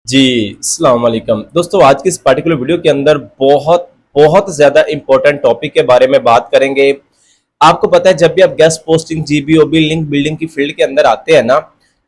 जी, अस्सलाम वालेकुम। दोस्तों आज की इस पर्टिकुलर वीडियो के अंदर बहुत बहुत ज़्यादा इम्पोर्टेंट टॉपिक के बारे में बात करेंगे। आपको पता है जब भी आप गेस्ट पोस्टिंग, जीबीओबी, लिंक बिल्डिंग की फील्ड के अंदर आते हैं ना,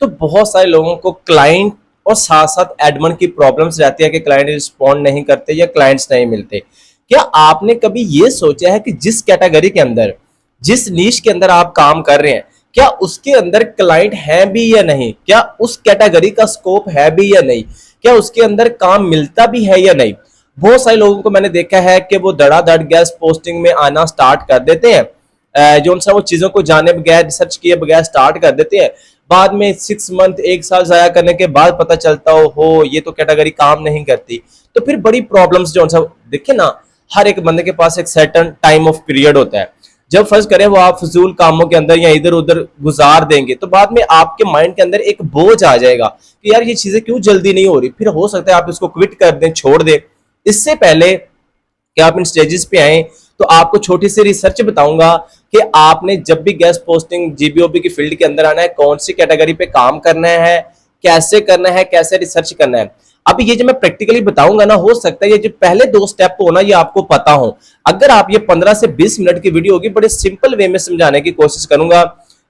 तो बहुत सारे लोगों को क्लाइंट और साथ-साथ एडमिन की प्रॉब्लम्स रहती है कि क्लाइंट रिस्पॉन्ड नहीं करते या क्लाइंट्स नहीं मिलते। क्या आपने कभी ये सोचा है कि जिस कैटेगरी के अंदर, जिस नीश के अंदर आप काम कर रहे हैं, क्या उसके अंदर क्लाइंट है भी या नहीं? क्या उस कैटेगरी का स्कोप है भी या नहीं? क्या उसके अंदर काम मिलता भी है या नहीं? बहुत सारे लोगों को मैंने देखा है कि वो धड़ाधड़ गेस्ट पोस्टिंग में आना स्टार्ट कर देते हैं। जो उनसे वो चीज़ों को जाने बगैर, रिसर्च किए बगैर स्टार्ट कर देते हैं। बाद में 6 मंथ, 1 साल ज़ाया करने के बाद पता चलता हो ये तो कैटेगरी काम नहीं करती। तो फिर बड़ी प्रॉब्लम्स जो उनसे देखिए ना, हर एक बंदे के पास एक सर्टेन टाइम ऑफ पीरियड होता है। जब फर्ज करें वो आप फजूल कामों के अंदर या इधर उधर गुजार देंगे तो बाद में आपके माइंड के अंदर एक बोझ आ जाएगा कि यार ये चीजें क्यों जल्दी नहीं हो रही। फिर हो सकता है आप इसको क्विट कर दें, छोड़ दें। इससे पहले कि आप इन स्टेजेस पे आए तो आपको छोटी सी रिसर्च बताऊंगा कि आपने जब भी गेस्ट पोस्टिंग, जीबीओबी की फील्ड के अंदर आना है, कौन सी कैटेगरी पे काम करना है, कैसे करना है, कैसे रिसर्च करना है। अब ये जो मैं प्रैक्टिकली बताऊंगा ना, हो सकता है ये जो पहले 2 स्टेप हो ना ये आपको पता हो। अगर आप ये 15 से 20 मिनट की वीडियो होगी, बड़े सिंपल वे में समझाने की कोशिश करूंगा।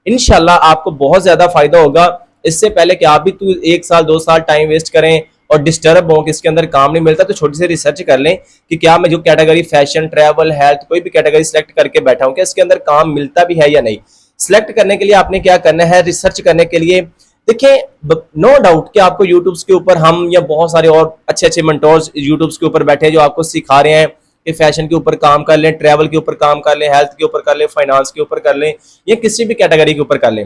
इंशाल्लाह आपको बहुत ज्यादा फायदा होगा। इससे पहले कि आप भी 1 साल 2 साल टाइम वेस्ट करें और डिस्टर्ब हो कि इसके अंदर काम नहीं मिलता, तो छोटी सी रिसर्च कर लें कि क्या मैं जो कैटेगरी फैशन, ट्रैवल, हेल्थ, कोई भी कैटेगरी सिलेक्ट करके बैठा हूं, क्या इसके अंदर काम मिलता भी है या नहीं। सिलेक्ट करने के लिए आपने क्या करना है, रिसर्च करने के लिए देखिए, नो डाउट कि आपको यूट्यूब के ऊपर हम या बहुत सारे और अच्छे अच्छे मेंटोर्स यूट्यूब के ऊपर बैठे हैं जो आपको सिखा रहे हैं कि फैशन के ऊपर काम कर लें, ट्रैवल के ऊपर काम कर लें, हेल्थ के ऊपर कर लें, फाइनेंस के ऊपर कर लें, या किसी भी कैटेगरी के ऊपर कर लें।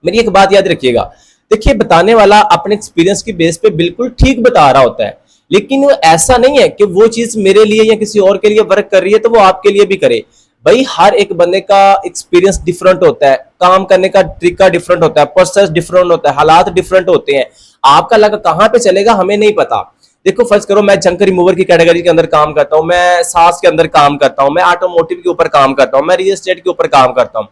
मेरी एक बात याद रखिएगा, देखिए बताने वाला अपने एक्सपीरियंस की बेस पे बिल्कुल ठीक बता रहा होता है, लेकिन वो ऐसा नहीं है कि वो चीज मेरे लिए या किसी और के लिए वर्क कर रही है तो वो आपके लिए भी करे। भाई हर एक बंदे का एक्सपीरियंस डिफरेंट होता है, काम करने का तरीका डिफरेंट होता है, प्रोसेस डिफरेंट होता है, हालात डिफरेंट होते हैं। आपका लगा कहाँ पे चलेगा हमें नहीं पता। देखो फर्ज करो मैं जंक रिमूवर की कैटेगरी के अंदर काम करता हूँ, मैं सास के अंदर काम करता हूँ, मैं ऑटोमोटिव के ऊपर काम करता हूँ, मैं रियल एस्टेट के ऊपर काम करता हूँ।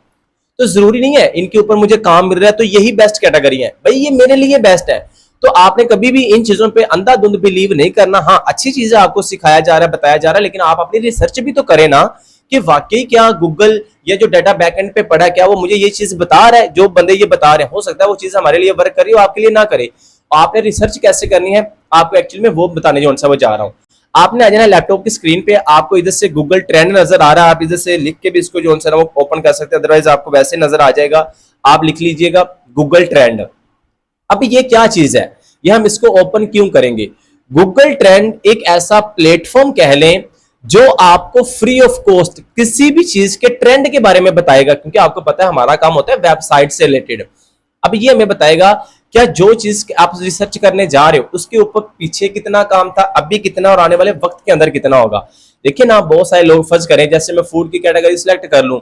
तो जरूरी नहीं है इनके ऊपर मुझे काम मिल रहा है तो यही बेस्ट कैटेगरी है, भाई ये मेरे लिए बेस्ट है। तो आपने कभी भी इन चीजों पे अंधाधुंध बिलीव नहीं करना। हाँ, अच्छी चीजें आपको सिखाया जा रहा है, बताया जा रहा है, लेकिन आप अपनी रिसर्च भी तो करें ना कि वाकई क्या गूगल या जो डाटा बैकएंड पे पड़ा है क्या वो मुझे ये चीज बता रहा है। जो बंदे ये बता रहे हैं हो सकता है वो चीज हमारे लिए वर्क कर रही हो, आपके लिए ना करे। आपने रिसर्च कैसे करनी है आपको एक्चुअली में वो बताने जो मैं जा रहा हूँ। आपने आ जाना लैपटॉप की स्क्रीन पे, आपको इधर से गूगल ट्रेंड नजर आ रहा है, आप इधर से लिख के भी इसको जो है वो ओपन कर सकते हैं, अदरवाइज आपको वैसे नजर आ जाएगा। आप लिख लीजिएगा गूगल ट्रेंड। अब ये क्या चीज है, ये हम इसको ओपन क्यों करेंगे। गूगल ट्रेंड एक ऐसा प्लेटफॉर्म कह लें जो आपको फ्री ऑफ कॉस्ट किसी भी चीज के ट्रेंड के बारे में बताएगा, क्योंकि आपको पता है हमारा काम होता है वेबसाइट से रिलेटेड। अब ये हमें बताएगा क्या जो चीज आप रिसर्च करने जा रहे हो उसके ऊपर पीछे कितना काम था, अभी कितना, और आने वाले वक्त के अंदर कितना होगा। देखिए ना, बहुत सारे लोग फर्ज करें जैसे मैं फूड की कैटेगरी सिलेक्ट कर लूं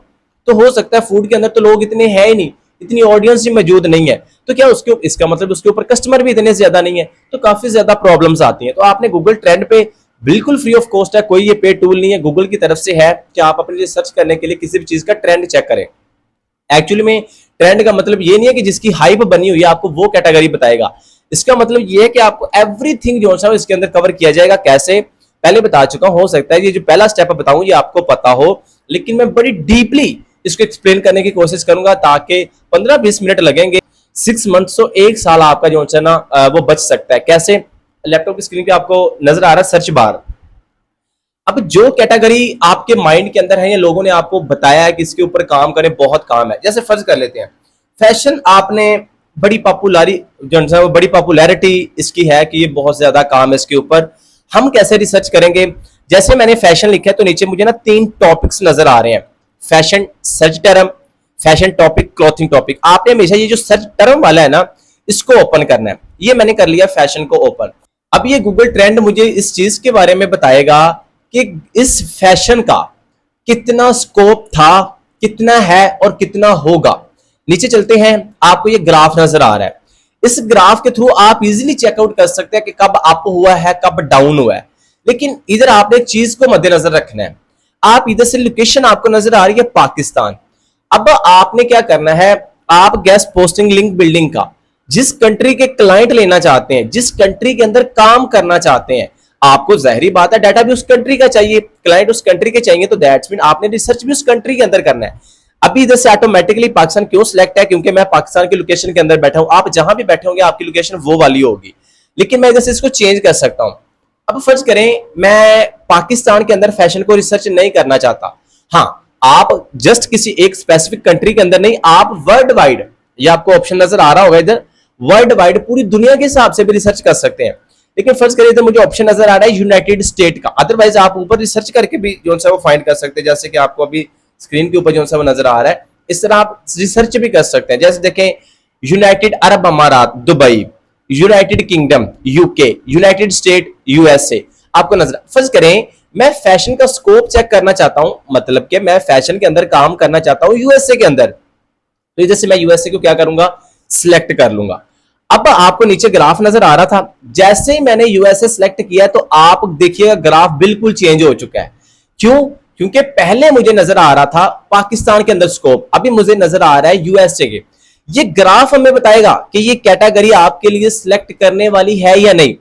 तो हो सकता है फूड के अंदर तो लोग इतने हैं ही नहीं, इतनी ऑडियंस ही मौजूद नहीं है। तो क्या उसके इसका मतलब उसके ऊपर कस्टमर भी इतने ज्यादा नहीं है, तो काफी ज्यादा प्रॉब्लम्स आती हैं। तो आपने गूगल ट्रेंड पे बिल्कुल फ्री ऑफ कॉस्ट है, कोई ये पे टूल नहीं है, गूगल की तरफ से है कि आप अपने लिए सर्च करने के लिए किसी भी चीज का ट्रेंड चेक करें। एक्चुअली में ट्रेंड का मतलब ये नहीं है कि जिसकी हाइप बनी हुई है आपको वो कैटेगरी बताएगा। इसका मतलब ये है कि आपको एवरीथिंग जो है इसके अंदर कवर किया जाएगा। कैसे, पहले बता चुका हूं, हो सकता है ये जो पहला स्टेप बताऊं ये आपको पता हो, लेकिन मैं बड़ी डीपली इसको एक्सप्लेन करने की कोशिश करूंगा ताकि 15-20 मिनट लगेंगे, 6 मंथ से 1 साल आपका जो है ना वो बच सकता है। कैसे, लैपटॉप की स्क्रीन पे आपको नजर आ रहा है सर्च बार। अब जो कैटेगरी आपके माइंड के अंदर है या लोगों ने आपको बताया है कि इसके ऊपर काम करें, बहुत काम है। जैसे फर्ज कर लेते हैं फैशन, आपने बड़ी पॉपुलैरिटी जो है वो बड़ी पॉपुलैरिटी इसकी है कि ये बहुत ज्यादा काम है इसके ऊपर। हम कैसे रिसर्च करेंगे, जैसे मैंने फैशन लिखा है तो नीचे मुझे ना 3 टॉपिक्स नजर आ रहे हैं, fashion search term, fashion topic, clothing topic. आपने हमेशा ये जो सर्च टर्म वाला है ना इसको ओपन करना है। ये मैंने कर लिया फैशन को ओपन। अब ये गूगल ट्रेंड मुझे इस चीज के बारे में बताएगा कि इस फैशन का कितना स्कोप था, कितना है और कितना होगा। नीचे चलते हैं, आपको ये ग्राफ नजर आ रहा है। इस ग्राफ के थ्रू आप इजीली चेकआउट कर सकते हैं कि कब अप हुआ है, कब डाउन हुआ है। लेकिन इधर आपने एक चीज को मद्देनजर रखना है। आप इधर से लोकेशन आपको नजर आ रही है पाकिस्तान। अब आपने क्या करना है, आप गेस्ट पोस्टिंग लिंक बिल्डिंग का जिस कंट्री के क्लाइंट लेना चाहते हैं, जिस कंट्री के अंदर काम करना चाहते हैं, आपको जाहिर बात है डाटा भी उस कंट्री का चाहिए, क्लाइंट उस कंट्री के चाहिए, तो दैट्स मीन आपने रिसर्च भी उस कंट्री के अंदर करना है। अभी इधर से ऑटोमेटिकली पाकिस्तान क्यों सिलेक्ट है, क्योंकि मैं पाकिस्तान की लोकेशन के अंदर बैठा हूं, आप जहां भी बैठे होंगे आपकी लोकेशन वो वाली होगी, लेकिन मैं इधर से इसको चेंज कर सकता हूं। अब फर्ज करें मैं पाकिस्तान के अंदर फैशन को रिसर्च नहीं करना चाहता, हाँ आप जस्ट किसी एक स्पेसिफिक कंट्री के अंदर नहीं, आप वर्ल्ड वाइड, ये आपको ऑप्शन नजर आ रहा होगा इधर, वर्ल्ड वाइड पूरी दुनिया के हिसाब से भी रिसर्च कर सकते हैं। लेकिन फर्ज करिए इधर मुझे ऑप्शन नजर आ रहा है यूनाइटेड स्टेट का, अदरवाइज आप ऊपर रिसर्च करके भी जो सा वो फाइंड कर सकते हैं, जैसे कि आपको अभी स्क्रीन के ऊपर जो सा वो नजर आ रहा है, इस तरह आप रिसर्च भी कर सकते हैं। जैसे देखें यूनाइटेड अरब अमारात Dubai, United kingdom UK, United state USA, आपको नजर। फर्ज करें मैं फैशन का स्कोप चेक करना चाहता हूं, मतलब कि मैं फैशन के अंदर काम करना चाहता हूं यूएसए के अंदर, तो इधर से मैं यूएसए को क्या करूंगा, सिलेक्ट कर लूंगा। अब आपको नीचे ग्राफ नजर आ रहा था, जैसे ही मैंने यूएसए सिलेक्ट किया तो आप देखिएगा ग्राफ बिल्कुल चेंज हो चुका है। क्यों? क्योंकि पहले मुझे नजर आ रहा था पाकिस्तान के अंदर स्कोप, अभी मुझे नजर आ रहा है यूएसए के। ये ग्राफ हमें बताएगा कि ये कैटेगरी आपके लिए सिलेक्ट करने वाली है या नहीं।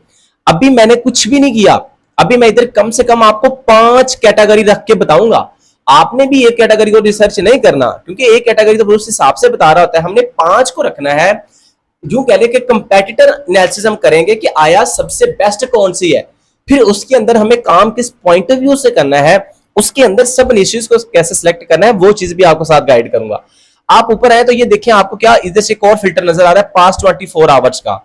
अभी मैंने कुछ भी नहीं किया, अभी मैं इधर कम से कम आपको 5 कैटेगरी रख के बताऊंगा। आपने भी एक कैटेगरी को रिसर्च नहीं करना, क्योंकि एक कैटेगरी तो उस हिसाब से बता रहा होता है, हमने 5 को रखना है। जो कह ले कि कंपेटिटर एनालिसिस हम करेंगे कि आया सबसे बेस्ट कौन सी है, फिर उसके अंदर हमें काम किस पॉइंट ऑफ व्यू से करना है, उसके अंदर सब निशेस को कैसे सिलेक्ट करना है, वो चीज भी आपको साथ गाइड करूंगा। आप ऊपर आए तो ये देखिए आपको क्या इधर से एक और फिल्टर नजर आ रहा है पास्ट 24 आवर्स का।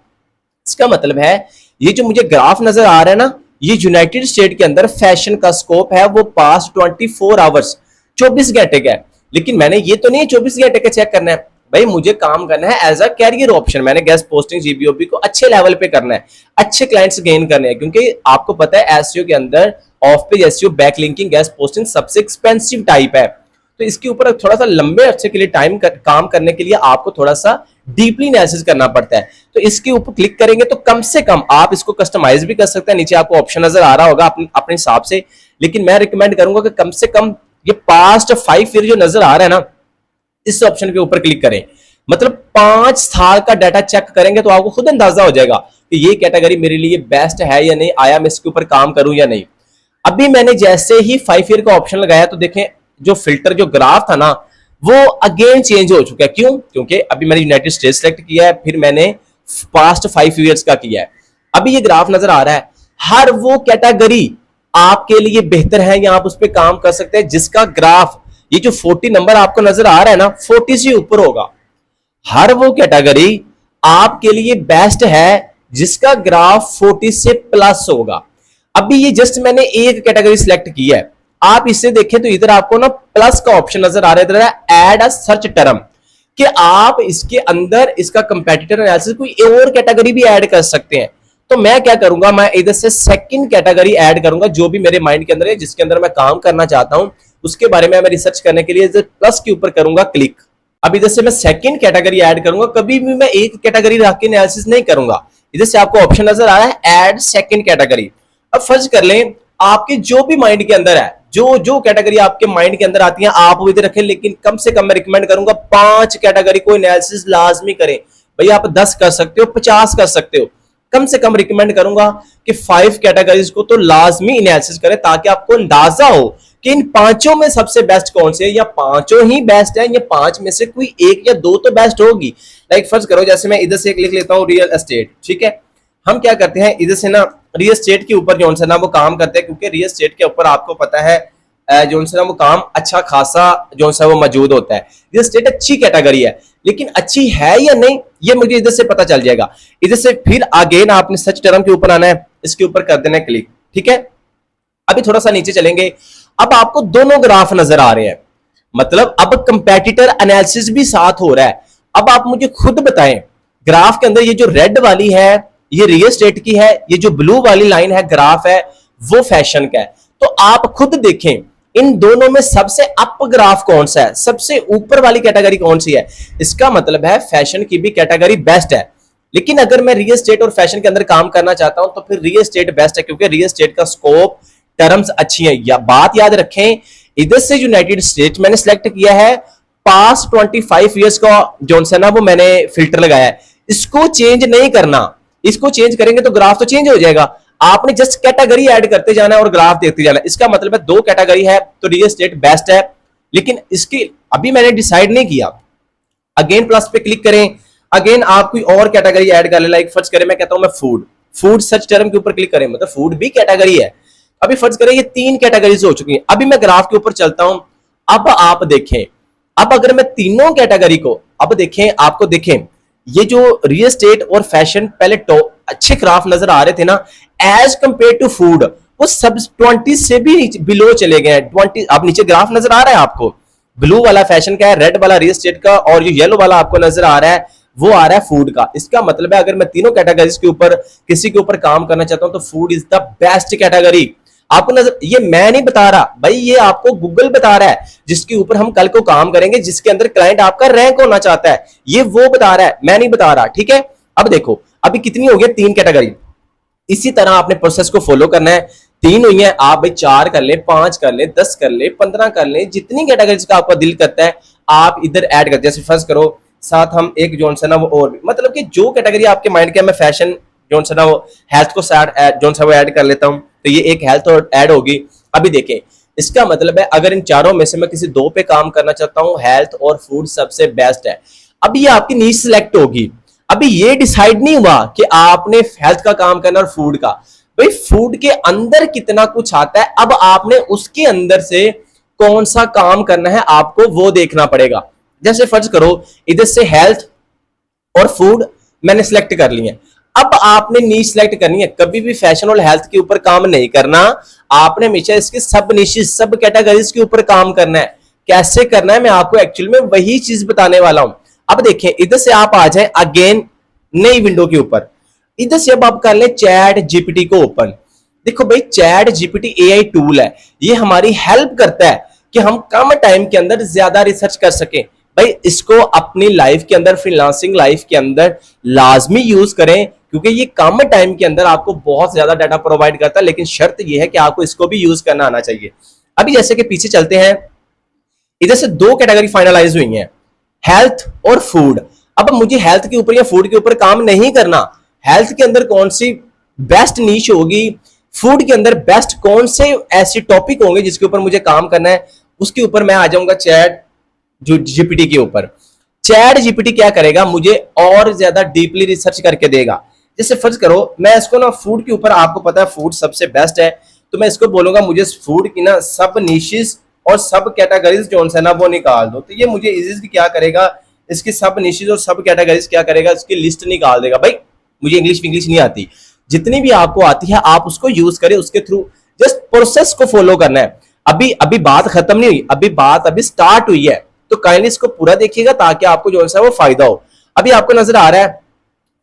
इसका मतलब है ये जो मुझे ग्राफ नजर आ रहा है ना, ये यूनाइटेड स्टेट के अंदर फैशन का स्कोप है वो पास्ट 24 आवर्स 24 घंटे का है। लेकिन मैंने ये तो नहीं 24 घंटे का चेक करना है भाई, मुझे काम करना है एज अ कैरियर ऑप्शन, मैंने गेस्ट पोस्टिंग जीबीओबी को अच्छे लेवल पे करना है, अच्छे क्लाइंट्स गेन करने हैं। क्योंकि आपको पता है एसईओ के अंदर of page SEO, backlinking, guest posting सबसे एक्सपेंसिव टाइप है, तो इसके ऊपर थोड़ा सा लंबे अरसे के लिए काम करने के लिए आपको थोड़ा सा डीपली एनालिसिस करना पड़ता है। तो इसके ऊपर क्लिक करेंगे तो कम से कम आप इसको कस्टमाइज भी कर सकते हैं, नीचे आपको ऑप्शन नजर आ रहा होगा अपने हिसाब से। लेकिन मैं रिकमेंड करूंगा कि कम से कम ये पास्ट 5 ईयर जो नजर आ रहा है ना, इस ऑप्शन के ऊपर क्लिक करें, मतलब 5 साल का डाटा चेक करेंगे तो आपको खुद अंदाजा हो जाएगा कि ये कैटेगरी मेरे लिए बेस्ट है या नहीं, आया मैं इसके ऊपर काम करूं या नहीं। अभी मैंने जैसे ही 5 ईयर का ऑप्शन लगाया तो देखें जो फिल्टर जो ग्राफ था ना वो अगेन चेंज हो चुका है। क्यों? क्योंकि अभी मैंने यूनाइटेड स्टेट सेलेक्ट किया है, फिर मैंने पास्ट 5 ईयर्स का किया है। अभी ये ग्राफ नजर आ रहा है, हर वो कैटेगरी आपके लिए बेहतर है या आप उस पर काम कर सकते हैं जिसका ग्राफ ये जो 40 नंबर आपको नजर आ रहा है ना 40 से ऊपर होगा। हर वो कैटेगरी आपके लिए बेस्ट है जिसका ग्राफ 40 से प्लस होगा। अभी ये जस्ट मैंने एक कैटेगरी सिलेक्ट की है, आप इसे देखें तो इधर आपको ना प्लस का ऑप्शन नजर आ रहा है, इधर ऐड अ सर्च टर्म, कि आप इसके अंदर इसका कंपेटिटर एनालिसिस कोई और कैटेगरी भी ऐड कर सकते हैं। तो मैं क्या करूंगा, मैं इधर से सेकंड कैटेगरी ऐड करूंगा जो भी मेरे माइंड के अंदर है, जिसके अंदर मैं काम करना चाहता हूं उसके बारे में मैं रिसर्च करने के लिए इधर प्लस के ऊपर करूंगा क्लिक। अब इधर से मैं सेकंड कैटेगरी ऐड करूंगा, कभी भी मैं एक कैटेगरी रख के एनालिसिस नहीं करूंगा। इधर से आपको ऑप्शन नजर आ रहा है ऐड सेकंड कैटेगरी। अब फर्ज कर लें आपके जो भी माइंड के अंदर है, जो जो कैटेगरी आपके माइंड के अंदर आती है आप वो इधर रखें, लेकिन कम से कम मैं रिकमेंड करूंगा 5 कैटेगरी को एनालिसिस लाजमी करें। भैया आप 10 कर सकते हो, 50 कर सकते हो, कम से कम रिकमेंड करूंगा कि 5 कैटेगरीज को तो लाजमी एनालिसिस करें, ताकि आपको अंदाजा हो कि इन 5 में सबसे बेस्ट कौन से है, या 5 ही बेस्ट है, या 5 में से कोई एक या 2 तो बेस्ट होगी। लाइक फर्ज करो जैसे मैं इधर से एक लिख लेता हूं रियल एस्टेट, ठीक है। हम क्या करते हैं इधर से ना रियल एस्टेट के ऊपर जो ना वो काम करते हैं, क्योंकि रियल एस्टेट के ऊपर आपको पता है जो ना वो काम अच्छा खासा जो सा वो मौजूद होता है। रियल एस्टेट अच्छी कैटेगरी है, लेकिन अच्छी है या नहीं ये मुझे इधर से पता चल जाएगा। इधर से फिर अगेन आपने सर्च टर्म के ऊपर आना है, इसके ऊपर कर देना है क्लिक, ठीक है। अभी थोड़ा सा नीचे चलेंगे, अब आपको दोनों ग्राफ नजर आ रहे हैं, मतलब अब कंपेटिटर एनालिसिस भी साथ हो रहा है। अब आप मुझे खुद बताएं ग्राफ के अंदर ये जो रेड वाली है ये रियल एस्टेट की है, ये जो ब्लू वाली लाइन है ग्राफ है वो फैशन का है। तो आप खुद देखें इन दोनों में सबसे अप ग्राफ कौन सा है, सबसे ऊपर वाली कैटेगरी कौन सी है। इसका मतलब है फैशन की भी कैटेगरी बेस्ट है। लेकिन अगर मैं रियल एस्टेट और फैशन के अंदर काम करना चाहता हूं तो फिर रियल एस्टेट बेस्ट है, क्योंकि रियल एस्टेट का स्कोप टर्म्स अच्छी है। या बात याद रखें, इधर से यूनाइटेड स्टेट मैंने सेलेक्ट किया है, पास्ट 25 ईयर्स का जो है ना वो मैंने फिल्टर लगाया है। इसको चेंज नहीं करना, इसको चेंज करेंगे तो ग्राफ तो चेंज हो जाएगा। आपने जस्ट कैटेगरी ऐड करते जाना है और ग्राफ देखते जाना है। इसका मतलब है 2 कैटेगरी है तो रियल एस्टेट बेस्ट है, लेकिन इसकी अभी मैंने डिसाइड नहीं किया। अगेन प्लस पे क्लिक करें, अगेन आप कोई और कैटेगरी ऐड कर ले, लाइक फर्ज करें मैं कहता हूं मैं फूड सर्च टर्म के ऊपर क्लिक करें, मतलब फूड भी कैटेगरी है। अभी फर्ज करें ये 3 कैटेगरीज हो चुकी हैं। अभी मैं ग्राफ के ऊपर चलता हूं, अब आप देखें, अब अगर मैं तीनों कैटेगरी को अब देखें, आपको देखें ये जो रियल एस्टेट और फैशन पहले अच्छे ग्राफ नजर आ रहे थे ना, एज कंपेयर टू फूड वो सब 20 से भी बिलो चले गए हैं। 20 अब नीचे ग्राफ नजर आ रहा है आपको, ब्लू वाला फैशन का है, रेड वाला रियल एस्टेट का, और जो येलो वाला आपको नजर आ रहा है वो आ रहा है फूड का। इसका मतलब है अगर मैं तीनों कैटेगरीज के ऊपर किसी के ऊपर काम करना चाहता हूं तो food is the best category. आपको नजर, ये मैं नहीं बता रहा भाई, ये आपको गूगल बता रहा है, जिसके ऊपर हम कल को काम करेंगे, जिसके अंदर क्लाइंट आपका रैंक होना चाहता है, ये वो बता रहा है, मैं नहीं बता रहा। ठीक है, अब देखो अभी कितनी हो गई 3 कैटेगरी। इसी तरह आपने प्रोसेस को फॉलो करना है। 3 हुई है, आप भाई 4 कर ले, 5 कर ले, 10 कर ले, 15 कर ले, जितनी कैटेगरीज का आपका दिल करता है आप इधर ऐड कर। जैसे फर्स्ट करो साथ हम एक जोन सा ना वो और भी, मतलब कि जो कैटेगरी आपके माइंड के, मैं फैशन जोन सा ना वो हेल्थ को जोन सा वो ऐड कर लेता हूं, तो ये एक हेल्थ और ऐड होगी। अभी देखें, इसका मतलब है अगर इन चारों में से मैं किसी 2 पे काम करना चाहता हूं, हेल्थ और फूड सबसे बेस्ट है। अब ये आपकी नीश सिलेक्ट होगी। अभी ये डिसाइड नहीं हुआ कि आपने हेल्थ का काम करना और फूड का, भाई फूड के अंदर कितना कुछ आता है, अब आपने उसके अंदर से कौन सा काम करना है आपको वो देखना पड़ेगा। जैसे फर्ज करो इधर से हेल्थ और फूड मैंने सिलेक्ट कर लिया, अब आपने नीश सिलेक्ट करनी है। कभी भी फैशन और हेल्थ के ऊपर काम नहीं करना, आपने हमेशा इसके सब निशेस, सब कैटेगरीज के ऊपर काम करना है। कैसे करना है मैं आपको एक्चुअल में वही चीज बताने वाला हूं। अब देखें, इधर से आप आ जाए अगेन नई विंडो के ऊपर, इधर से अब आप कर ले चैट जीपीटी को ओपन। देखो भाई, चैट जीपीटी एआई टूल है, ये हमारी हेल्प करता है कि हम कम टाइम के अंदर ज्यादा रिसर्च कर सकें। भाई इसको अपनी लाइफ के अंदर, फ्रीलांसिंग लाइफ के अंदर लाजमी यूज करें, क्योंकि ये कम टाइम के अंदर आपको बहुत ज्यादा डाटा प्रोवाइड करता है, लेकिन शर्त यह है कि आपको इसको भी यूज करना आना चाहिए। अभी जैसे कि पीछे चलते हैं, इधर से 2 कैटेगरी फाइनलाइज हुई हैं, हेल्थ और फूड। अब मुझे हेल्थ के ऊपर या फूड के ऊपर काम नहीं करना, हेल्थ के अंदर कौन सी बेस्ट नीश होगी, फूड के अंदर बेस्ट कौन से ऐसे टॉपिक होंगे जिसके ऊपर मुझे काम करना है, उसके ऊपर मैं आ जाऊंगा चैट जो जीपीटी के ऊपर। चैट जीपीटी क्या करेगा, मुझे और ज्यादा डीपली रिसर्च करके देगा। जैसे फर्ज करो मैं इसको ना फूड के ऊपर, आपको पता है फूड सबसे बेस्ट है, तो मैं इसको बोलूंगा मुझे फूड की ना सब निशेस और सब कैटेगरीज जो है ना वो निकाल दो, तो ये मुझे इजीली क्या करेगा, इसकी सब निशेस और सब कैटेगरीज क्या करेगा, इसकी लिस्ट निकाल देगा। भाई मुझे इंग्लिश नहीं आती, जितनी भी आपको आती है आप उसको यूज करें, उसके थ्रू जस्ट प्रोसेस को फॉलो करना है। अभी बात खत्म नहीं हुई, अभी स्टार्ट हुई है, तो काइंडली इसको पूरा देखिएगा ताकि आपको जो है वो फायदा हो। अभी आपको नजर आ रहा है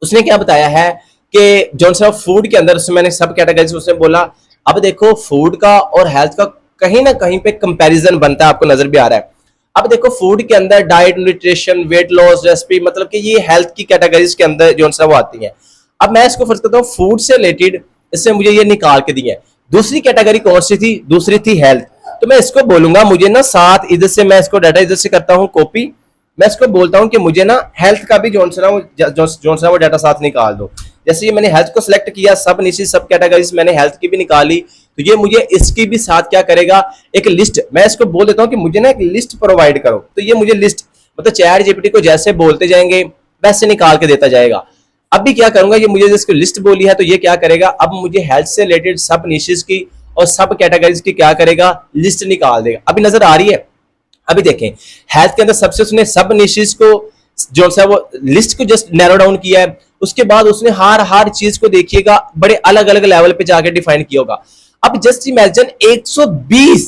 उसने क्या बताया है कि जो सा फूड के अंदर उसमें मैंने सब कैटेगरीज उसने बोला। अब देखो फूड का और हेल्थ का कहीं ना कहीं पे कंपैरिजन बनता है, आपको नजर भी आ रहा है। अब देखो फूड के अंदर diet, nutrition, weight loss, recipe, मतलब कि ये हेल्थ की कैटेगरीज के अंदर जो सा वो आती है। अब मैं इसको फर्ज करता हूँ फूड से रिलेटेड, इससे मुझे ये निकाल के दी है। दूसरी कैटेगरी कौन सी थी, दूसरी थी हेल्थ, तो मैं इसको बोलूंगा मुझे ना साथ, इधर से मैं इसको डाटा इधर से करता हूँ कॉपी, मैं इसको बोलता हूं कि मुझे ना हेल्थ का भी जोन सा वो डाटा साथ निकाल दो। जैसे ये मैंने हेल्थ को सिलेक्ट किया, सब नीचे सब कैटेगरीज मैंने हेल्थ की भी निकाली, तो ये मुझे इसकी भी साथ क्या करेगा, एक लिस्ट, मैं इसको बोल देता हूं कि मुझे ना एक लिस्ट प्रोवाइड करो, तो ये मुझे लिस्ट, मतलब चैट जीपीटी को जैसे बोलते जाएंगे वैसे निकाल के देता जाएगा। अब भी क्या करूंगा, ये मुझे जिसको लिस्ट बोली है तो ये क्या करेगा, अब मुझे हेल्थ से रिलेटेड सब निशेस की और सब कैटेगरीज की क्या करेगा, लिस्ट निकाल देगा। अभी नजर आ रही है। अभी देखें हेल्थ के अंदर सबसे उसने सब निशेस को जो सा वो लिस्ट को जस्ट नैरो डाउन किया है, उसके बाद उसने हर चीज को देखिएगा बड़े अलग अलग लेवल पे जाकर डिफाइन किया होगा। अब जस्ट इमेजिन 120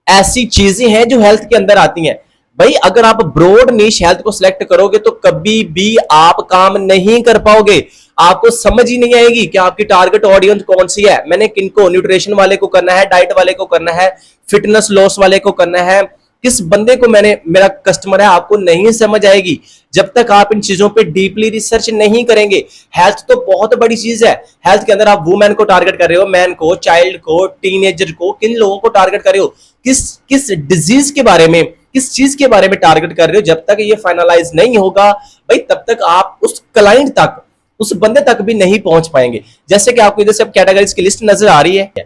ऐसी चीजें हैं जो हेल्थ के अंदर आती हैं। भाई अगर आप ब्रॉड नीश हेल्थ को सिलेक्ट करोगे तो कभी भी आप काम नहीं कर पाओगे, आपको समझ ही नहीं आएगी कि आपकी टारगेट ऑडियंस कौन सी है। मैंने किनको, न्यूट्रिशन वाले को करना है, डाइट वाले को करना है, फिटनेस लॉस वाले को करना है, किस बंदे को मैंने मेरा कस्टमर है, आपको नहीं समझ आएगी जब तक आप इन चीजों पे डीपली रिसर्च नहीं करेंगे। हेल्थ तो बहुत बड़ी चीज है, हेल्थ के अंदर आप वुमेन को टारगेट कर रहे हो, मैन को, चाइल्ड को, टीनेजर को, किन लोगों को टारगेट कर रहे हो, किस डिजीज के बारे में, किस चीज के बारे में टारगेट कर रहे हो, जब तक ये फाइनलाइज नहीं होगा भाई तब तक आप उस क्लाइंट तक, उस बंदे तक भी नहीं पहुंच पाएंगे। जैसे कि आपको इधर से कैटेगरीज की लिस्ट नजर आ रही है।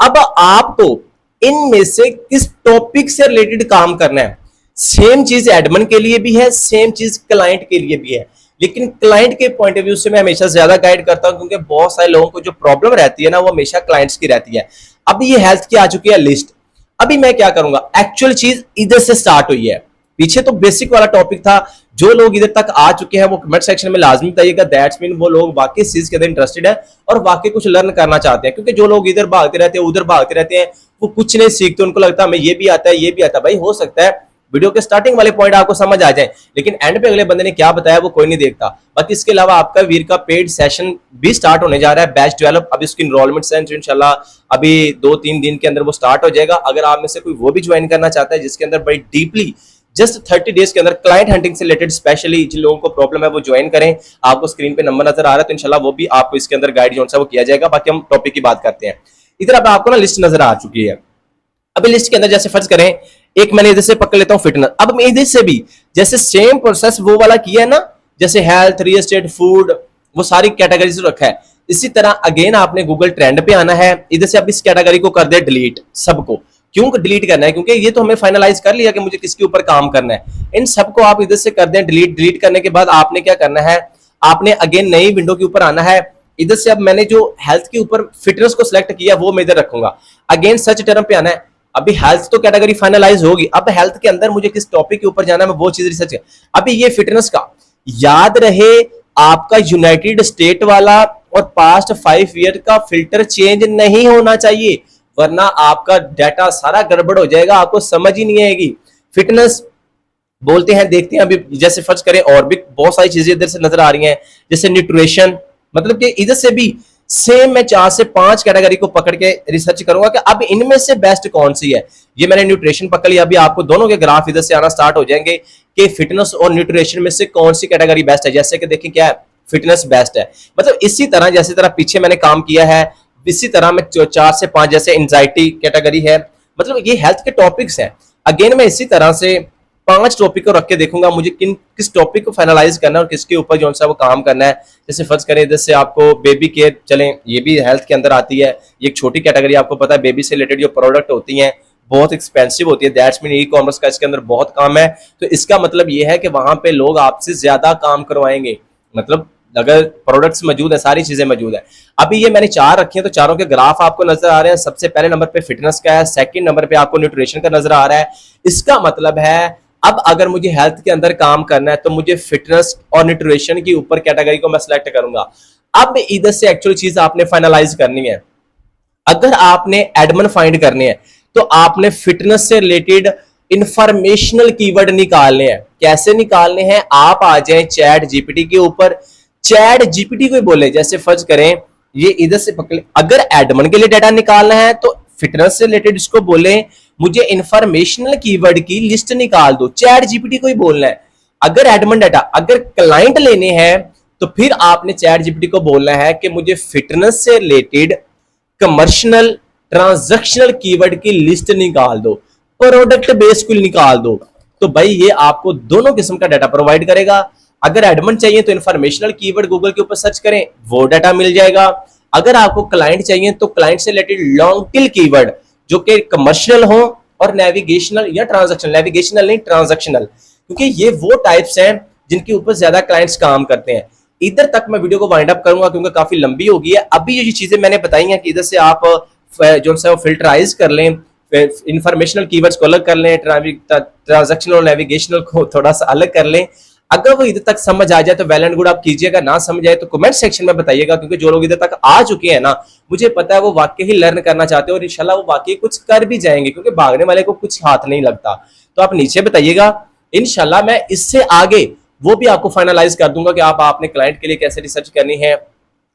अब आपको इनमें से किस टॉपिक से रिलेटेड काम करना है। सेम चीज एडमिन के लिए भी है, सेम चीज क्लाइंट के लिए भी है, लेकिन क्लाइंट के पॉइंट ऑफ व्यू से मैं हमेशा ज्यादा गाइड करता हूं, क्योंकि बहुत सारे लोगों को जो प्रॉब्लम रहती है ना वो हमेशा क्लाइंट्स की रहती है। अब ये हेल्थ की आ चुकी है लिस्ट, अभी मैं क्या करूंगा, एक्चुअल चीज इधर से स्टार्ट हुई है। पीछे तो बेसिक वाला टॉपिक था, जो लोग इधर तक आ चुके हैं वो कमेंट सेक्शन में लाजमी बताइएगा। दैट्स मीन वो लोग वाकई इस चीज के अंदर इंटरेस्टेड है और वाकई कुछ लर्न करना चाहते हैं। क्योंकि जो लोग इधर भागते रहते हैं उधर भागते रहते हैं वो कुछ नहीं सीखते, उनको लगता है हमें ये भी आता है ये भी आता है। भाई हो सकता है वीडियो के स्टार्टिंग वाले पॉइंट आपको समझ आ जाए, लेकिन एंड पे अगले बंदे ने क्या बताया वो कोई नहीं देखता। बाकी इसके अलावा आपका वीर का पेड सेशन भी स्टार्ट होने जा रहा है, बैच डेवलप। अब इसकी इनरोलमेंट है इंशाल्लाह अभी 2-3 दिन के अंदर वो स्टार्ट हो जाएगा। अगर आप में से कोई वो भी ज्वाइन करना चाहता है जिसके अंदर बड़ी डीपली जस्ट 30 डेज के अंदर क्लाइंट हंटिंग से रिलेटेड स्पेशली जिन लोगों को प्रॉब्लम है वो ज्वाइन करें। आपको स्क्रीन पे नंबर नजर आ रहा है, तो इंशाल्लाह वो भी आपको इसके अंदर गाइड जो सा वो किया जाएगा। बाकी हम टॉपिक की बात करते हैं। इधर अब आपको ना लिस्ट नजर आ चुकी है। अभी लिस्ट के अंदर जैसे फर्ज करें एक मैंने इधर से पकड़ लेता हूं फिटनेस, अब मैं इधर से भी जैसे सेम प्रोसेस वो वाला किया है ना, जैसे हेल्थ, रियल एस्टेट, फूड, वो सारी कैटेगरीज रखा है। इसी तरह अगेन आपने गूगल ट्रेंड पे आना है। इधर से अब इस कैटेगरी को कर दे डिलीट, सबको। क्यों डिलीट करना है? क्योंकि ये तो हमें फाइनलाइज कर लिया कि मुझे किसके ऊपर काम करना है। इन सबको आप इधर से कर दें डिलीट। डिलीट करने के बाद आपने क्या करना है, आपने अगेन नई विंडो के ऊपर आना है। इधर से अब मैंने जो हेल्थ के ऊपर फिटनेस को सिलेक्ट किया वो मैं इधर रखूंगा। अगेन सर्च टर्म पे आना है। अभी हेल्थ तो कैटेगरी फाइनलाइज होगी, अब हेल्थ के अंदर मुझे किस टॉपिक के ऊपर जाना है मैं वो चीज रिसर्च। अभी ये फिटनेस का याद रहे, आपका यूनाइटेड स्टेट वाला और पास्ट 5 ईयर का फिल्टर चेंज नहीं होना चाहिए, वरना आपका डाटा सारा गड़बड़ हो जाएगा, आपको समझ ही नहीं आएगी। फिटनेस बोलते हैं, देखते हैं अभी जैसे फर्ज करें और भी बहुत सारी चीजें इधर से नजर आ रही हैं, जैसे न्यूट्रिशन। मतलब कि इधर से भी सेम मैं 4 से 5 कैटेगरी को पकड़ के रिसर्च करूंगा कि अब इनमें से बेस्ट कौन सी है। ये मैंने न्यूट्रिशन पकड़ लिया, अभी आपको दोनों के ग्राफ इधर से आना स्टार्ट हो जाएंगे कि फिटनेस और न्यूट्रिशन में से कौन सी कैटेगरी बेस्ट है। जैसे कि देखिए क्या है, फिटनेस बेस्ट है। मतलब इसी तरह जैसे तरह पीछे मैंने काम किया है, इसी तरह में 4 से 5 जैसे एंजाइटी कैटेगरी है। मतलब ये हेल्थ के टॉपिक्स हैं। अगेन मैं इसी तरह से 5 टॉपिक को रख के देखूंगा मुझे किस टॉपिक को फाइनलाइज करना है और किसके ऊपर जो सा वो काम करना है। जैसे फर्ज करें इधर से आपको बेबी केयर, चलें ये भी हेल्थ के अंदर आती है। ये एक छोटी कैटेगरी, आपको पता है बेबी से रिलेटेड जो प्रोडक्ट होती हैं बहुत एक्सपेंसिव होती है। दैट्स मीन ई कॉमर्स का इसके अंदर बहुत काम है। तो इसका मतलब ये है कि वहां पे लोग आपसे ज्यादा काम करवाएंगे। मतलब अगर प्रोडक्ट्स मौजूद है, सारी चीजें मौजूद है। अभी ये मैंने 4 रखी हैं, तो चारों के ग्राफ आपको नजर आ रहे हैं। सबसे पहले नंबर पे फिटनेस का है, सेकंड नंबर पे आपको न्यूट्रिशन का नजर आ रहा है। इसका मतलब है अब अगर मुझे हेल्थ के अंदर काम करना है तो मुझे फिटनेस और न्यूट्रिशन के ऊपर कैटेगरी को मैं सिलेक्ट करूंगा। अब इधर से एक्चुअल चीज आपने फाइनलाइज करनी है। अगर आपने एडमिन फाइंड करने हैं तो आपने फिटनेस से रिलेटेड इंफॉर्मेशनल कीवर्ड निकालने हैं। कैसे निकालने हैं? आप आ जाएं चैट जीपीटी के ऊपर, चैट जीपीटी को बोले, जैसे फर्ज करें ये इधर से पकड़, अगर एडमिन के लिए डाटा निकालना है तो फिटनेस से रिलेटेड इसको बोले मुझे इंफॉर्मेशनल कीवर्ड की लिस्ट निकाल दो, चैट जीपीटी को ही बोलना है। अगर एडमिन डाटा, अगर क्लाइंट लेने हैं तो फिर आपने चैट जीपीटी को बोलना है कि मुझे फिटनेस से रिलेटेड कमर्शियल ट्रांजैक्शनल कीवर्ड की लिस्ट निकाल दो, प्रोडक्ट बेस को निकाल दो। तो भाई ये आपको दोनों किस्म का डाटा प्रोवाइड करेगा। अगर एडमिन चाहिए तो इंफॉर्मेशनल कीवर्ड गूगल के ऊपर सर्च करें, वो डाटा मिल जाएगा। अगर आपको क्लाइंट चाहिए तो क्लाइंट से रिलेटेड लॉन्ग टेल कीवर्ड जो कि कमर्शियल हो और नेविगेशनल या ट्रांजैक्शनल, नेविगेशनल नहीं ट्रांजैक्शनल, क्योंकि ये वो टाइप्स हैं जिनके ऊपर ज्यादा क्लाइंट्स काम करते हैं। इधर तक मैं वीडियो को वाइंड अप करूंगा क्योंकि काफी लंबी होगी है। अभी ये चीजें मैंने बताई हैं कि इधर से आप जो सा फिल्टराइज कर लें, इंफॉर्मेशनल कीवर्ड्स को अलग कर लें, ट्रांजैक्शनल और नेविगेशनल को थोड़ा सा अलग कर लें। अगर वो इधर तक समझ आ जाए तो वेल एंड गुड आप कीजिएगा, ना समझ आए तो कमेंट सेक्शन में बताइएगा। क्योंकि जो लोग इधर तक आ चुके हैं ना, मुझे पता है वो वाकई ही लर्न करना चाहते हैं और इंशाल्लाह वो वाकई कुछ कर भी जाएंगे, क्योंकि भागने वाले को कुछ हाथ नहीं लगता। तो आप नीचे बताइएगा, इंशाल्लाह मैं इससे आगे वो भी आपको फाइनलाइज कर दूंगा कि आपने क्लाइंट के लिए कैसे रिसर्च करनी है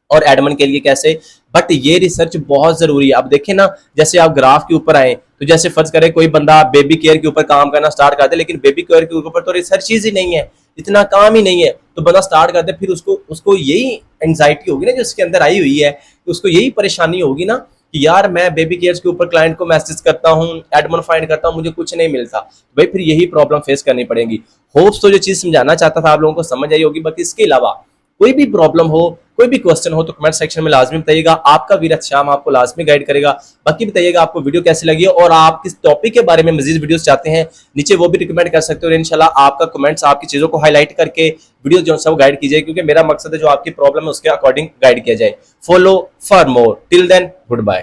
और एडमिन के लिए कैसे। बट ये रिसर्च बहुत जरूरी है। अब देखें ना, जैसे आप ग्राफ के ऊपर आए तो जैसे फर्ज करें कोई बंदा बेबी केयर के ऊपर काम करना स्टार्ट कर दे, लेकिन बेबी केयर के ऊपर तो रिसर्च चीज ही नहीं है, इतना काम ही नहीं है, तो बंदा स्टार्ट कर दे, फिर उसको यही एंजाइटी होगी ना जो उसके अंदर आई हुई है, तो उसको यही परेशानी होगी ना कि यार मैं बेबी केयर्स के ऊपर क्लाइंट को मैसेज करता हूँ, एडमन फाइंड करता हूँ, मुझे कुछ नहीं मिलता, भाई फिर यही प्रॉब्लम फेस करनी पड़ेगी। होप्स तो जो चीज समझाना चाहता था आप लोगों को समझ आई होगी। बाकी इसके अलावा कोई भी प्रॉब्लम हो, कोई भी क्वेश्चन हो तो कमेंट सेक्शन में लाजमी बताइएगा। आपका वीरत श्याम आपको लाजमी गाइड करेगा। बाकी बताइएगा आपको वीडियो कैसी लगी और आप किस टॉपिक के बारे में मजीद वीडियोस चाहते हैं, नीचे वो भी रिकमेंड कर सकते हो। और इंशाल्लाह आपका कमेंट्स आपकी चीजों को हाईलाइट करके वीडियो जो है गाइड की जाए, क्योंकि मेरा मकसद है जो आपकी प्रॉब्लम है उसके अकॉर्डिंग गाइड किया जाए। Follow for more, till then good bye.